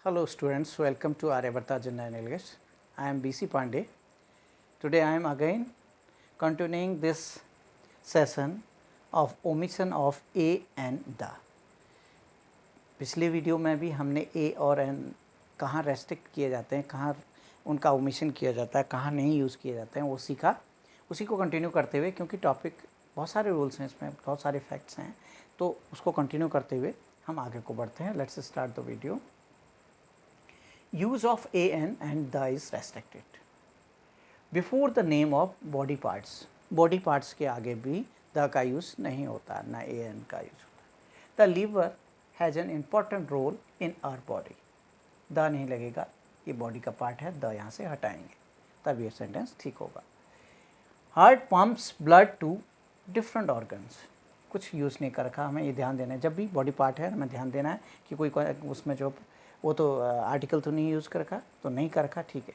Hello students, welcome to Aryabharta General English. I am BC Pandey. Today I am again continuing this session of omission of a and the. पिछले video में भी हमने ए और N कहाँ restrict किए जाते हैं, कहाँ उनका ओमिशन किया जाता है, कहाँ नहीं यूज़ किए जाते हैं, वो सीखा। उसी को कंटिन्यू करते हुए, क्योंकि टॉपिक बहुत सारे रूल्स हैं इसमें, बहुत सारे फैक्ट्स हैं, तो उसको कंटिन्यू करते हुए हम आगे को बढ़ते हैं। Let's start the video. Use of an and the is restricted before the name of body parts. Body parts के आगे भी the का यूज़ नहीं होता, ना an का यूज़ होता। The liver has an important role in our body. the नहीं लगेगा, ये बॉडी का पार्ट है, the यहाँ से हटाएंगे तब ये सेंटेंस ठीक होगा। Heart pumps blood to different organs. कुछ यूज़ नहीं कर रखा, हमें ये ध्यान देना है, जब भी बॉडी पार्ट है हमें ध्यान देना है कि कोई उसमें जो वो तो आर्टिकल तो नहीं यूज़ कर रखा, तो नहीं कर रखा, ठीक है,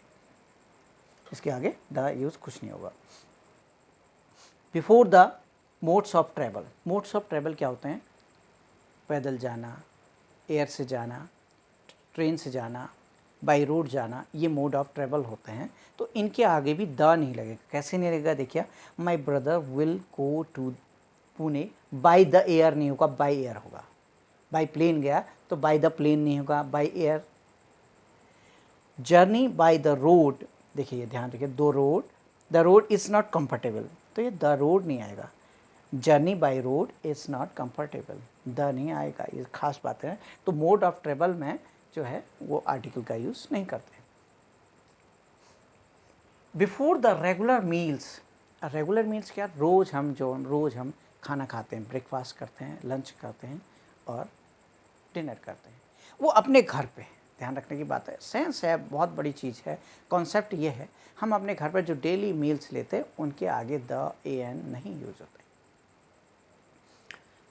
इसके आगे द यूज़ कुछ नहीं होगा। Before the modes of travel. Modes of travel क्या होते हैं? पैदल जाना, एयर से जाना, ट्रेन से जाना, बाई रोड जाना, ये मोड ऑफ ट्रैवल होते हैं। तो इनके आगे भी द नहीं लगेगा। कैसे नहीं लगेगा? देखिए, my brother will go to Pune by the air नहीं होगा, बाई एयर होगा। बाई प्लेन गया तो बाई द प्लेन नहीं होगा, by air. Journey by the road, देखिए ये ध्यान रखिए, दो road, the road is not comfortable, तो ये द रोड नहीं आएगा। Journey by road is not comfortable, the नहीं आएगा, ये खास बात है। तो मोड ऑफ ट्रेवल में जो है वो आर्टिकल का यूज़ नहीं करते। Before the regular meals. Regular meals क्या? रोज़ हम खाना खाते हैं, ब्रेकफास्ट करते हैं, लंच करते हैं और डिनर करते हैं, वो अपने घर पे। ध्यान रखने की बात है, सेंस है, बहुत बड़ी चीज़ है। कॉन्सेप्ट ये है, हम अपने घर पर जो डेली मील्स लेते हैं उनके आगे द ए एन नहीं यूज होते।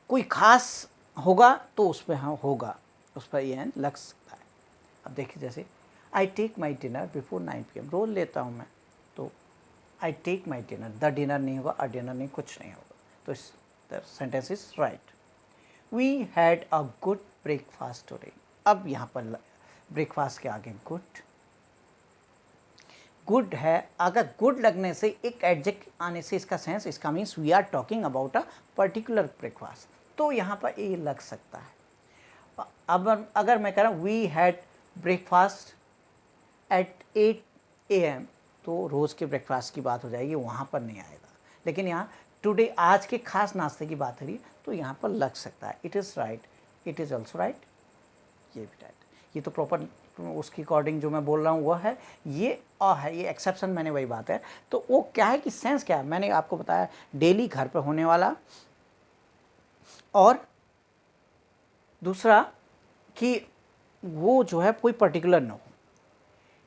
कोई खास होगा तो उस पर हाँ होगा, उस पर ए एन लग सकता है। अब देखिए, जैसे I take my dinner before 9 PM, रोज़ लेता हूँ मैं, तो I take my dinner, the dinner नहीं होगा, अ डिनर नहीं, कुछ नहीं होगा, तो इस sentence is right. We had a good breakfast today. अब यहाँ पर ब्रेकफास्ट के आगे गुड है। अगर गुड लगने से, एक एडजेक्ट आने से इसका सेंस, इसका means we are talking about a particular breakfast, तो यहाँ पर ए लग सकता है। अब अगर मैं कह रहा हूँ we had breakfast at 8 AM, तो रोज़ के ब्रेकफास्ट की बात हो जाएगी, वहाँ पर नहीं आएगा। लेकिन यहाँ टुडे, आज के खास नाश्ते की बात हो रही है, तो यहाँ पर लग सकता है। It is right, it is also right, ये भी राइट। ये तो प्रॉपर उसकी अकॉर्डिंग जो मैं बोल रहा हूँ वो है, ये है, ये एक्सेप्शन, मैंने वही बात है। तो वो क्या है कि सेंस क्या है, मैंने आपको बताया, डेली घर पर होने वाला, और दूसरा कि वो जो है कोई पर्टिकुलर न हो।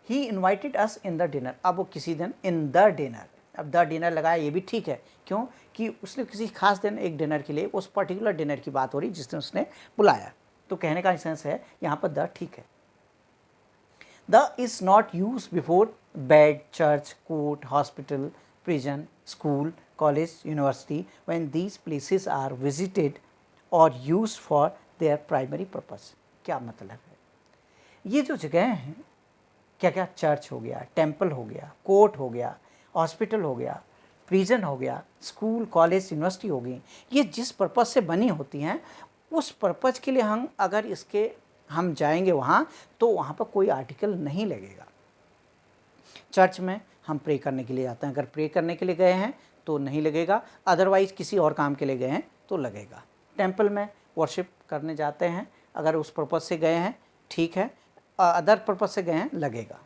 ही invited us in the dinner, अब वो किसी दिन इन द डिनर, अब द डिनर लगाया, ये भी ठीक है। क्यों? कि उसने किसी खास दिन एक डिनर के लिए, उस पर्टिकुलर डिनर की बात हो रही जिस दिन उसने बुलाया, तो कहने का सेंस है यहाँ पर द ठीक है। The is not use before bed, church, court, hospital, prison, school, college, university, when these places are visited और use for their primary purpose. क्या मतलब है? ये जो जगह हैं, क्या क्या, चर्च हो गया, टेम्पल हो गया, कोर्ट हो गया, हॉस्पिटल हो गया, प्रिजन हो गया, स्कूल, कॉलेज, यूनिवर्सिटी हो गई, ये जिस पर्पज़ से बनी होती हैं, उस पर्पज़ के लिए हम अगर हम जाएंगे वहाँ, तो वहाँ पर कोई आर्टिकल नहीं लगेगा। चर्च में हम प्रे करने के लिए जाते हैं, अगर प्रे करने के लिए गए हैं तो नहीं लगेगा, अदरवाइज़ किसी और काम के लिए गए हैं तो लगेगा। टेम्पल में वर्शिप करने जाते हैं, अगर उस पर्पज़ से गए हैं ठीक है, अदर पर्पज़ से गए हैं लगेगा।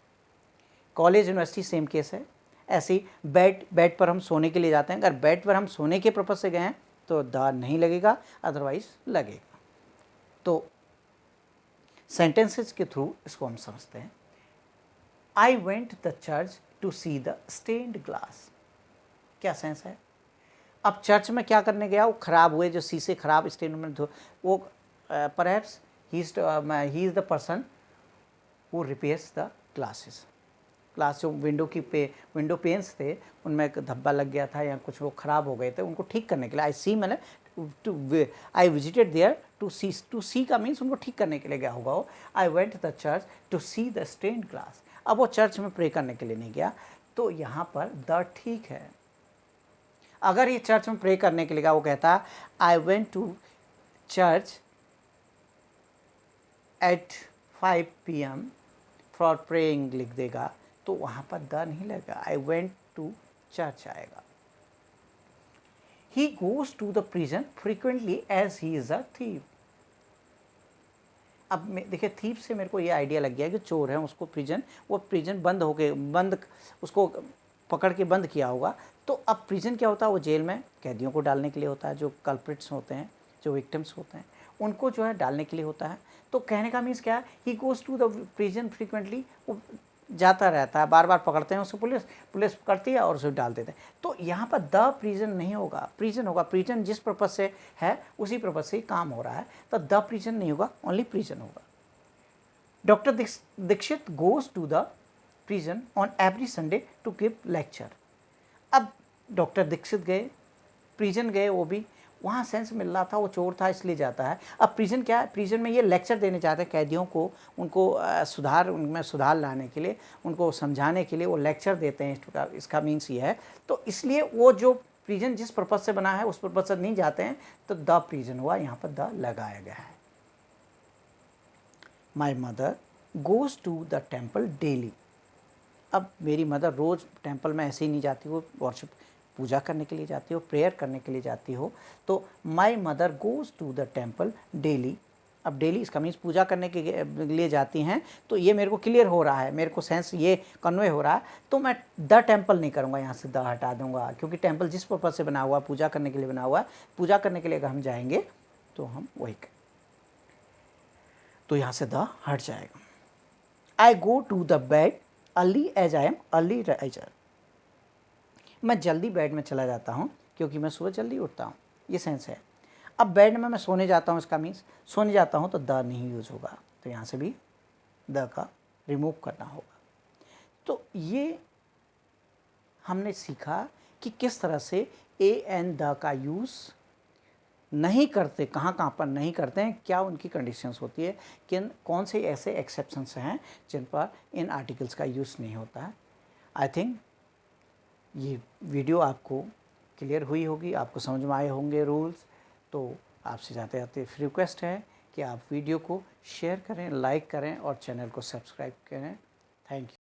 कॉलेज, यूनिवर्सिटी सेम केस है। ऐसे ही बेड पर हम सोने के लिए जाते हैं, अगर बेड पर हम सोने के पर्पज़ से गए हैं तो द नहीं लगेगा, अदरवाइज लगेगा। तो सेंटेंसेस के थ्रू इसको हम समझते हैं। I went the church to see the stained glass. क्या सेंस है? अब चर्च में क्या करने गया? वो ख़राब हुए जो शीशे खराब स्टेन में, वो perhaps he is the person who repairs the glasses. Glass जो विंडो पेन्स थे, उनमें एक धब्बा लग गया था या कुछ वो ख़राब हो गए थे, उनको ठीक करने के लिए, आई सी मैंने आई विजिटेड देयर टू सी का मीन्स उनको ठीक करने के लिए गया होगा वो। I went the church to see the stained glass. अब वो चर्च में प्रे करने के लिए नहीं गया, तो यहाँ पर द ठीक है। अगर ये चर्च में प्रे करने के लिए गया, वो कहता I went to church at 5 PM for praying लिख देगा, तो वहाँ पर द नहीं लगेगा, आई वेंट टू चर्च आएगा। He goes to the prison frequently as he is a thief. अब देखिए थीव से मेरे को ये आइडिया लग गया कि चोर है, उसको प्रिजन, वो प्रिजन बंद उसको पकड़ के बंद किया होगा। तो अब प्रिजन क्या होता है, वो जेल में कैदियों को डालने के लिए होता है, जो कल्प्रिट्स होते हैं, जो विक्टिम्स होते हैं, उनको जो है डालने के लिए होता है। तो कहने का मीन्स क्या है, he goes to the prison frequently, वो जाता रहता है, बार बार पकड़ते हैं उसको, पुलिस पकड़ती है और उसे डाल देते हैं। तो यहाँ पर द प्रिजन नहीं होगा, प्रिजन होगा। प्रिजन जिस पर्पज से है उसी पर्पज से काम हो रहा है, तो द प्रिजन नहीं होगा, ओनली प्रिजन होगा। Doctor Dikshit goes to the prison on every Sunday to give lecture. अब डॉक्टर दीक्षित गए, प्रिजन गए, वो भी वहाँ सेंस मिल रहा था, वो चोर था इसलिए जाता है। अब प्रिजन क्या है, प्रिजन में ये लेक्चर देने चाहते हैं कैदियों को, उनको उनमें सुधार लाने के लिए, उनको समझाने के लिए वो लेक्चर देते हैं, इसका मीन्स ये है। तो इसलिए वो जो प्रिजन जिस पर्पज से बना है उस पर्पज से नहीं जाते हैं, तो द प्रिजन हुआ, यहाँ पर द लगाया गया है। My mother goes to the temple daily. अब मेरी मदर रोज़ टेम्पल में ऐसे ही नहीं जाती, वो वर्शिप पूजा करने के लिए जाती हो, प्रेयर करने के लिए जाती हो। तो my mother goes to the temple daily. अब डेली इसका मीन्स पूजा करने के लिए जाती हैं, तो ये मेरे को क्लियर हो रहा है, मेरे को सेंस ये कन्वे हो रहा है। तो मैं द टेम्पल नहीं करूँगा, यहाँ से द हटा दूँगा, क्योंकि टेम्पल जिस पर्पज़ से बना हुआ, पूजा करने के लिए बना हुआ है, पूजा करने के लिए अगर हम जाएंगे तो हम वही करें, तो यहाँ से द हट जाएगा। I go to the bed early as I am early riser. मैं जल्दी बेड में चला जाता हूँ क्योंकि मैं सुबह जल्दी उठता हूँ, ये सेंस है। अब बेड में मैं सोने जाता हूँ, इसका मीन्स सोने जाता हूँ, तो द नहीं यूज़ होगा, तो यहाँ से भी द का रिमूव करना होगा। तो ये हमने सीखा कि किस तरह से ए एंड द का यूज़ नहीं करते, कहाँ कहाँ पर नहीं करते हैं, क्या उनकी कंडीशंस होती है, किन कौन से ऐसे एक्सेप्शंस हैं जिन पर इन आर्टिकल्स का यूज़ नहीं होता है। आई थिंक ये वीडियो आपको क्लियर हुई होगी, आपको समझ में आए होंगे रूल्स। तो आपसे जाते जाते रिक्वेस्ट है कि आप वीडियो को शेयर करें, लाइक करें और चैनल को सब्सक्राइब करें। Thank you.